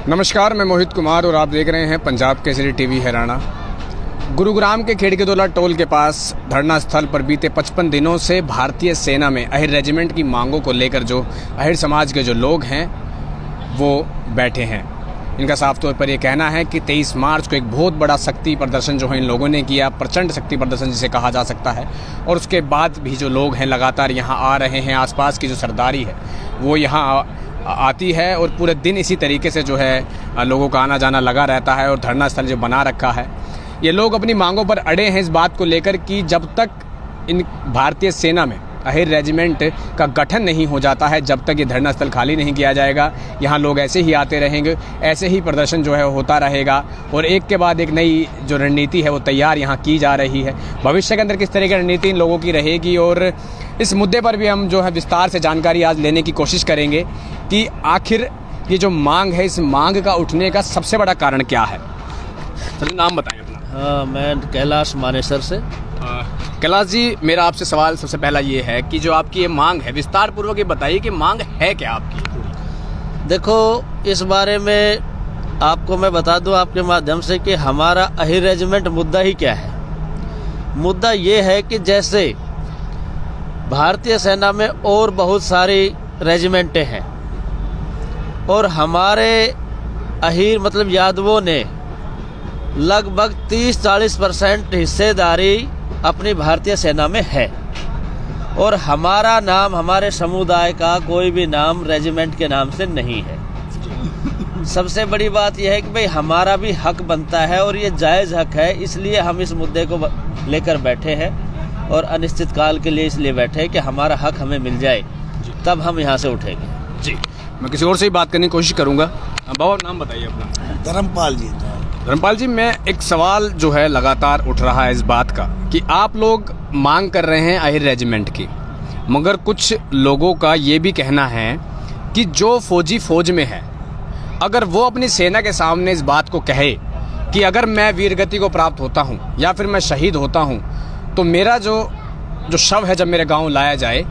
नमस्कार, मैं मोहित कुमार और आप देख रहे हैं पंजाब केसरी टीवी हरियाणा। गुरुग्राम के खेड़कीदोला टोल के पास धरना स्थल पर बीते 55 दिनों से भारतीय सेना में अहिर रेजिमेंट की मांगों को लेकर जो अहिर समाज के जो लोग हैं वो बैठे हैं। इनका साफ तौर पर ये कहना है कि 23 मार्च को एक बहुत बड़ा शक्ति प्रदर्शन जो है इन लोगों ने किया, प्रचंड शक्ति प्रदर्शन जिसे कहा जा सकता है, और उसके बाद भी जो लोग हैं लगातार यहाँ आ रहे हैं। आसपास की जो सरदारी है वो यहाँ आती है और पूरे दिन इसी तरीके से जो है लोगों का आना जाना लगा रहता है और धरना स्थल जो बना रखा है। ये लोग अपनी मांगों पर अड़े हैं इस बात को लेकर कि जब तक इन भारतीय सेना में अहिर रेजिमेंट का गठन नहीं हो जाता है, जब तक ये धरना स्थल खाली नहीं किया जाएगा, यहाँ लोग ऐसे ही आते रहेंगे, ऐसे ही प्रदर्शन जो है होता रहेगा और एक के बाद एक नई जो रणनीति है वो तैयार यहाँ की जा रही है। भविष्य के अंदर किस तरह की रणनीति इन लोगों की रहेगी और इस मुद्दे पर भी हम जो है विस्तार से जानकारी आज लेने की कोशिश करेंगे कि आखिर ये जो मांग है, इस मांग का उठने का सबसे बड़ा कारण क्या है। चलिए नाम बताएं अपना। मैं कैलाश मानेसर से। कैलाश जी, मेरा आपसे सवाल सबसे पहला ये है कि जो आपकी ये मांग है, विस्तार पूर्वक ये बताइए कि मांग है क्या आपकी। देखो, इस बारे में आपको मैं बता दूं आपके माध्यम से कि हमारा अहिर रेजिमेंट मुद्दा ही क्या है। मुद्दा ये है कि जैसे भारतीय सेना में और बहुत सारी रेजिमेंटें हैं और हमारे अहिर मतलब यादवों ने लगभग 30-40% हिस्सेदारी अपनी भारतीय सेना में है और हमारा नाम, हमारे समुदाय का कोई भी नाम रेजिमेंट के नाम से नहीं है। सबसे बड़ी बात यह है कि भाई हमारा भी हक बनता है और ये जायज़ हक है, इसलिए हम इस मुद्दे को लेकर बैठे हैं और अनिश्चित काल के लिए इसलिए बैठे हैं कि हमारा हक हमें मिल जाए, तब हम यहाँ से उठेंगे। जी, मैं किसी और से ही बात करने की कोशिश करूँगा। बाबा, नाम बताइए अपना। धर्मपाल जी। धर्मपाल जी, मैं एक सवाल जो है लगातार उठ रहा है इस बात का कि आप लोग मांग कर रहे हैं अहिर रेजिमेंट की, मगर कुछ लोगों का ये भी कहना है कि जो फौजी फौज में है, अगर वो अपनी सेना के सामने इस बात को कहे कि अगर मैं वीरगति को प्राप्त होता हूँ या फिर मैं शहीद होता हूँ तो मेरा जो शव है जब मेरे गाँव लाया जाए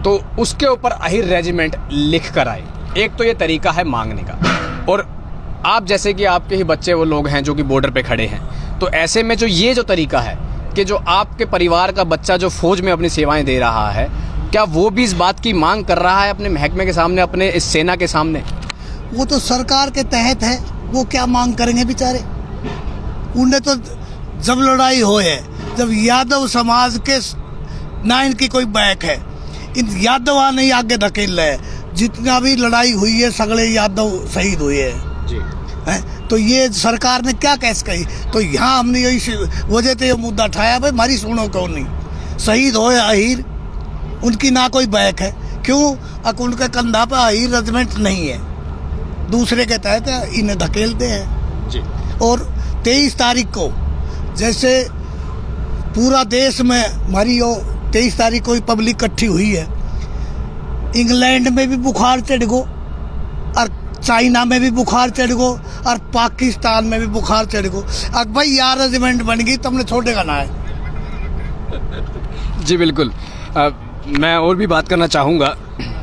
तो उसके ऊपर अहिर रेजिमेंट लिख कर आए। एक तो ये तरीका है मांगने का, और आप जैसे कि आपके ही बच्चे वो लोग हैं जो कि बॉर्डर पे खड़े हैं, तो ऐसे में जो ये जो तरीका है कि जो आपके परिवार का बच्चा जो फौज में अपनी सेवाएं दे रहा है, क्या वो भी इस बात की मांग कर रहा है अपने महकमे के सामने, अपने इस सेना के सामने? वो तो सरकार के तहत है, वो क्या मांग करेंगे बेचारे। उन्हें तो जब लड़ाई हो है, जब यादव समाज के ना इनकी कोई बैक है, इन यादव नहीं आगे धकेल रहे हैं। जितना भी लड़ाई हुई है सगड़े यादव शहीद हुए हैं जी। तो ये सरकार ने क्या कैसे कही, तो यहाँ हमने यही वजह से ये मुद्दा उठाया, भाई हमारी सुनो क्यों नहीं। शहीद हो अहिर, उनकी ना कोई बैक है, क्यों? उनके कंधा पर अहिर रेजिमेंट नहीं है, दूसरे के तहत इन्हें धकेलते हैं जी। और 23 तारीख को जैसे पूरा देश में हमारी 23 तारीख को पब्लिक इकट्ठी हुई है, इंग्लैंड में भी बुखार चढ़ गो और चाइना में भी बुखार चढ़ गो और पाकिस्तान में भी बुखार चढ़ गो। अब भाई यार रेजिमेंट बन गई, तुमने छोड़ेगा ना है। जी बिल्कुल। मैं और भी बात करना चाहूँगा।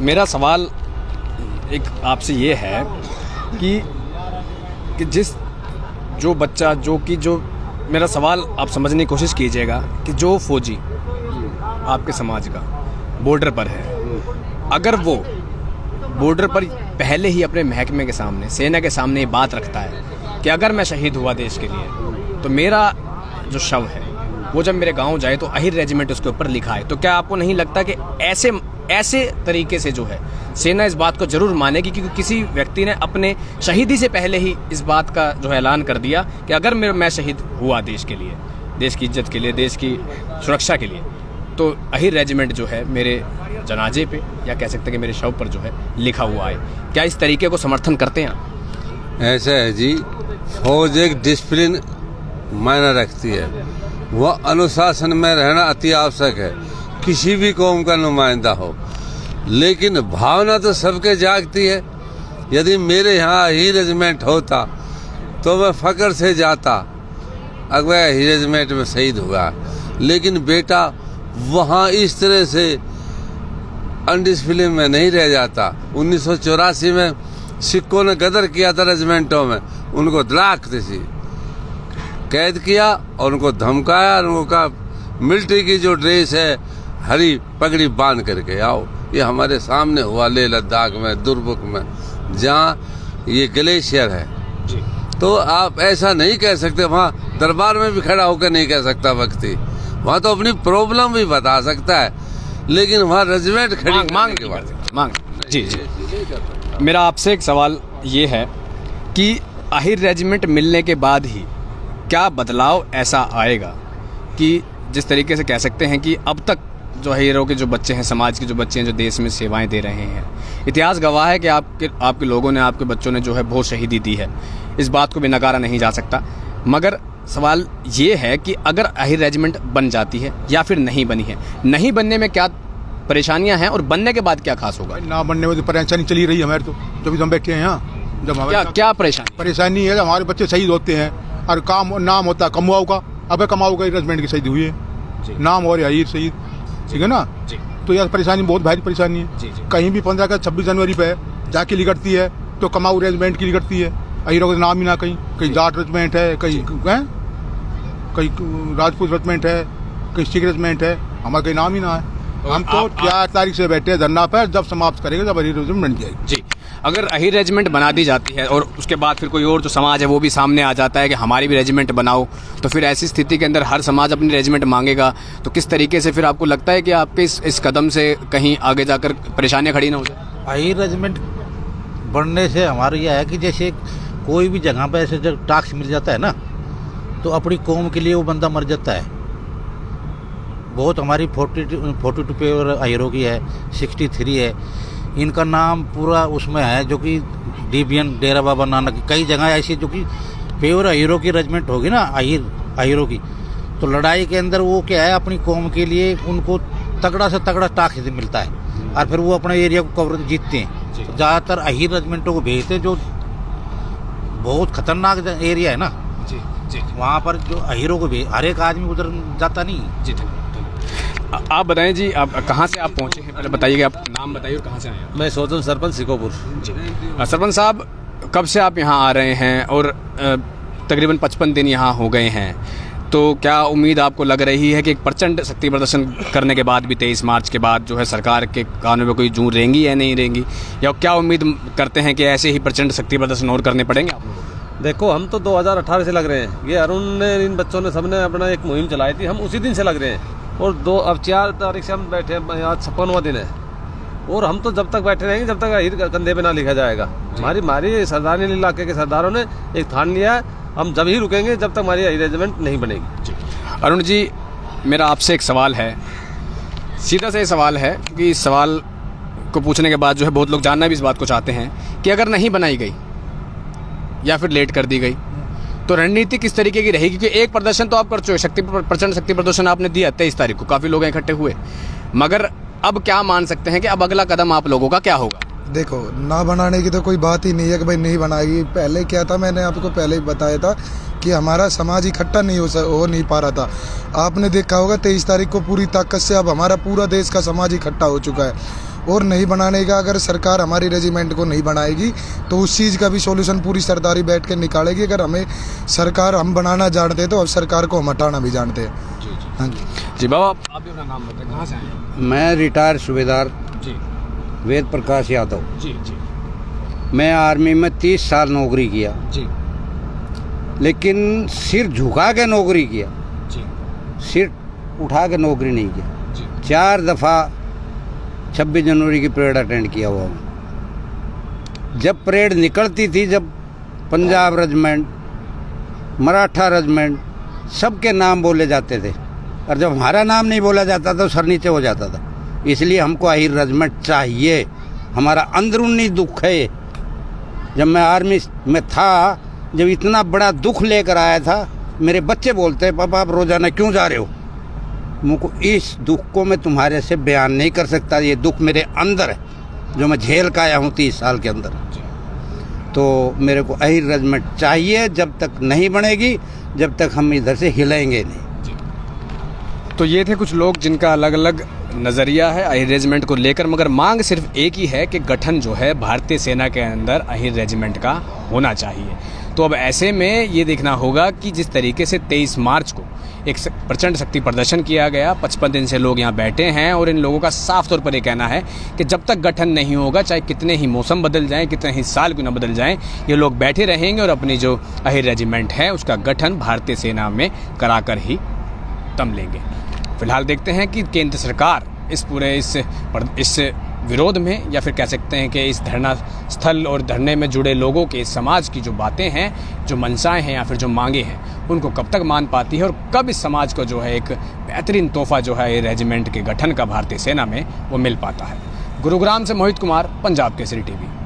मेरा सवाल एक आपसे ये है कि जिस जो बच्चा जो मेरा सवाल आप समझने की कोशिश कीजिएगा कि जो फौजी आपके समाज का बॉर्डर पर है, अगर वो बॉर्डर पर पहले ही अपने महकमे के सामने, सेना के सामने ये बात रखता है कि अगर मैं शहीद हुआ देश के लिए तो मेरा जो शव है वो जब मेरे गांव जाए तो अहिर रेजिमेंट उसके ऊपर लिखा है, तो क्या आपको नहीं लगता कि ऐसे तरीके से जो है सेना इस बात को जरूर मानेगी? क्योंकि किसी व्यक्ति ने अपने शहीदी से पहले ही इस बात का जो है ऐलान कर दिया कि अगर मैं शहीद हुआ देश के लिए, देश की इज्जत के लिए, देश की सुरक्षा के लिए, तो अहिर रेजिमेंट जो है मेरे जनाजे पे या कह सकते हैं कि मेरे शव पर जो है लिखा हुआ है। क्या इस तरीके को समर्थन करते हैं? ऐसा है जी, फौज एक डिसिप्लिन मायने रखती है, वह अनुशासन में रहना अति आवश्यक है, किसी भी कौम का नुमाइंदा हो। लेकिन भावना तो सबके जागती है। यदि मेरे यहाँ ही रेजिमेंट होता तो मैं फख्र से जाता, अगर ही रेजिमेंट में शहीद हुआ। लेकिन बेटा वहाँ इस तरह से अनडिसिप्लिन में नहीं रह जाता। 1984 में सिक्कों ने गदर किया था रेजिमेंटों में, उनको धड़ाकते सी कैद किया और उनको धमकाया और उनको कहा मिलिट्री की जो ड्रेस है हरी पगड़ी बांध करके आओ। ये हमारे सामने हुआ लेह लद्दाख में, दुर्मुख में, जहाँ ये ग्लेशियर है। तो आप ऐसा नहीं कह सकते, वहाँ दरबार में भी खड़ा होकर नहीं कह सकता व्यक्ति, वहाँ तो अपनी प्रॉब्लम भी बता सकता है, लेकिन वहाँ रेजिमेंट खड़ी मांग के बाद मांग जी जी। मेरा आपसे एक सवाल ये है कि आहिर रेजिमेंट मिलने के बाद ही क्या बदलाव ऐसा आएगा कि जिस तरीके से कह सकते हैं कि अब तक जो हीरो के जो बच्चे हैं, समाज के जो बच्चे हैं, जो देश में सेवाएं दे रहे हैं, इतिहास गवाह है कि आपके लोगों ने, आपके बच्चों ने जो है बहुत शहीदी दी है, इस बात को भी नकारा नहीं जा सकता। मगर सवाल ये है कि अगर आहिर रेजिमेंट बन जाती है या फिर नहीं बनी है, नहीं बनने में क्या परेशानियां हैं और बनने के बाद क्या खास होगा? ना बनने में तो परेशानी चली रही है हमारे, तो जब हम बैठे हैं यहाँ, जब हमारे क्या परेशानी है, हमारे बच्चे शहीद होते हैं और काम नाम होता है कमुआओं का, अब कमाओ का रेजिमेंट की शहीद हुई है, नाम और आहिर शहीद, ठीक है ना। तो यह परेशानी बहुत भारी परेशानी है। कहीं भी 15 अगस्त 26 जनवरी पे जाके लिखती है तो कमाऊ रेजिमेंट की लिखती है, अहिरों का नाम ही ना, कहीं जाट रेजिमेंट है, कहीं राजपूत रेजिमेंट है, कहीं सिख रेजिमेंट है, हमारा कहीं नाम ही ना है। हम तो 4 तारीख से बैठे धरना पर, जब समाप्त करेंगे जब अहिर रेजिमेंट बन जाएगी। जी, अगर अहिर रेजिमेंट बना दी जाती है और उसके बाद फिर कोई और जो समाज है वो भी सामने आ जाता है कि हमारी भी रेजिमेंट बनाओ, तो फिर ऐसी स्थिति के अंदर हर समाज अपनी रेजिमेंट मांगेगा, तो किस तरीके से फिर आपको लगता है कि आपके इस कदम से कहीं आगे जाकर परेशानियां खड़ी ना हो जाए? अहिर रेजिमेंट बढ़ने से हमारा यह है कि जैसे कोई भी जगह पर ऐसे जब टास्क मिल जाता है ना, तो अपनी कौम के लिए वो बंदा मर जाता है। बहुत हमारी 42 पेवर अहिरों की है, 63 है, इनका नाम पूरा उसमें है, जो कि DBN डेरा बाबा नानक, कई जगह ऐसी जो कि पेवर अहिरों की रेजिमेंट होगी ना, अहिरों की, तो लड़ाई के अंदर वो क्या है, अपनी कौम के लिए उनको तगड़ा से तगड़ा टास्क मिलता है और फिर वो अपने एरिया को कवर जीतते हैं। तो ज़्यादातर अहिर रेजिमेंटों को भेजते हैं, जो बहुत खतरनाक एरिया है ना, वहाँ पर जो अहिरों को हर एक आदमी उधर जाता नहीं। जी, आप बताएं जी, आप कहाँ से आप पहुँचे हैं, पहले बताइएगा, आप नाम बताइए और कहाँ से आए हैं? मैं सोचन सरपंच सिकोपुर। सरपंच साहब, कब से आप यहाँ आ रहे हैं और तकरीबन 55 दिन यहाँ हो गए हैं, तो क्या उम्मीद आपको लग रही है कि एक प्रचंड शक्ति प्रदर्शन करने के बाद भी 23 मार्च के बाद जो है सरकार के कानून में कोई जूं रहेंगी या नहीं रहेंगी, या क्या उम्मीद करते हैं कि ऐसे ही प्रचंड शक्ति प्रदर्शन और करने पड़ेंगे आप लोगों को? देखो, हम तो 2018 से लग रहे हैं, ये अरुण ने, इन बच्चों ने, सबने अपना एक मुहिम चलाई थी, हम उसी दिन से लग रहे हैं, और अब 4 तारीख से हम बैठे हैं, आज 56वां दिन है, और हम तो जब तक बैठे रहेंगे जब तक अहिर कंधे पे ना लिखा जाएगा। हमारी सरदारी इलाके के सरदारों ने एक ठान लिया है, हम जब ही रुकेंगे जब तक हमारी अहिर रेजिमेंट नहीं बनेगी। अरुण जी, मेरा आपसे एक सवाल है, सीधा सा ये सवाल है, क्योंकि इस सवाल को पूछने के बाद जो है बहुत लोग जानना भी इस बात को चाहते हैं कि अगर नहीं बनाई गई या फिर लेट कर दी गई तो रणनीति किस तरीके की रहेगी? क्योंकि एक प्रदर्शन तो आप कर चुके, प्रचंड शक्ति प्रदर्शन आपने दिया 23 तारीख को, काफ़ी लोग इकट्ठे हुए, मगर अब क्या मान सकते हैं कि अब अगला कदम आप लोगों का क्या होगा? देखो, ना बनाने की तो कोई बात ही नहीं है कि भाई नहीं बनाएगी। पहले क्या था, मैंने आपको पहले ही बताया था कि हमारा समाज इकट्ठा नहीं हो नहीं पा रहा था। आपने देखा होगा 23 तारीख को पूरी ताकत से अब हमारा पूरा देश का समाज इकट्ठा हो चुका है, और नहीं बनाने का, अगर सरकार हमारी रेजिमेंट को नहीं बनाएगी तो उस चीज़ का भी सॉल्यूशन पूरी सरदारी बैठ के निकालेगी। अगर हमें सरकार हम बनाना जानते तो अब सरकार को हम हटाना भी जानते हैं। हाँ जी बाबा, आप भी अपना नाम बताएं, कहाँ से आए हैं? मैं रिटायर सूबेदार जी वेद प्रकाश यादव। जी जी मैं आर्मी में 30 साल नौकरी किया, जी लेकिन सिर झुका के नौकरी किया, जी सिर उठा के नौकरी नहीं किया। जी 4 दफ़ा 26 जनवरी की परेड अटेंड किया हुआ हूँ। जब परेड निकलती थी, जब पंजाब रेजिमेंट, मराठा रेजिमेंट, सबके नाम बोले जाते थे, और जब हमारा नाम नहीं बोला जाता तो सर नीचे हो जाता था। इसलिए हमको अहिर रेजिमेंट चाहिए, हमारा अंदरूनी दुख है। जब मैं आर्मी में था, जब इतना बड़ा दुख लेकर आया था, मेरे बच्चे बोलते, पापा आप रोज़ाना क्यों जा रहे हो? मुझको इस दुख को मैं तुम्हारे से बयान नहीं कर सकता। ये दुख मेरे अंदर है, जो मैं झेल का आया हूँ 30 साल के अंदर। तो मेरे को अहिर रेजिमेंट चाहिए, जब तक नहीं बनेगी, जब तक हम इधर से हिलेंगे नहीं। तो ये थे कुछ लोग जिनका अलग अलग नज़रिया है अहिर रेजिमेंट को लेकर, मगर मांग सिर्फ एक ही है कि गठन जो है भारतीय सेना के अंदर अहिर रेजिमेंट का होना चाहिए। तो अब ऐसे में ये देखना होगा कि जिस तरीके से 23 मार्च को एक प्रचंड शक्ति प्रदर्शन किया गया, 55 दिन से लोग यहाँ बैठे हैं और इन लोगों का साफ तौर पर ये कहना है कि जब तक गठन नहीं होगा, चाहे कितने ही मौसम बदल जाएं, कितने ही साल क्यों न बदल जाएं, ये लोग बैठे रहेंगे और अपनी जो अहिर रेजिमेंट है उसका गठन भारतीय सेना में कराकर ही दम लेंगे। फिलहाल देखते हैं कि केंद्र सरकार इस पूरे इस विरोध में, या फिर कह सकते हैं कि इस धरना स्थल और धरने में जुड़े लोगों के समाज की जो बातें हैं, जो मंशाएं हैं या फिर जो मांगे हैं, उनको कब तक मान पाती है और कब इस समाज को जो है एक बेहतरीन तोहफा जो है रेजिमेंट के गठन का भारतीय सेना में वो मिल पाता है। गुरुग्राम से मोहित कुमार, पंजाब केसरी टीवी।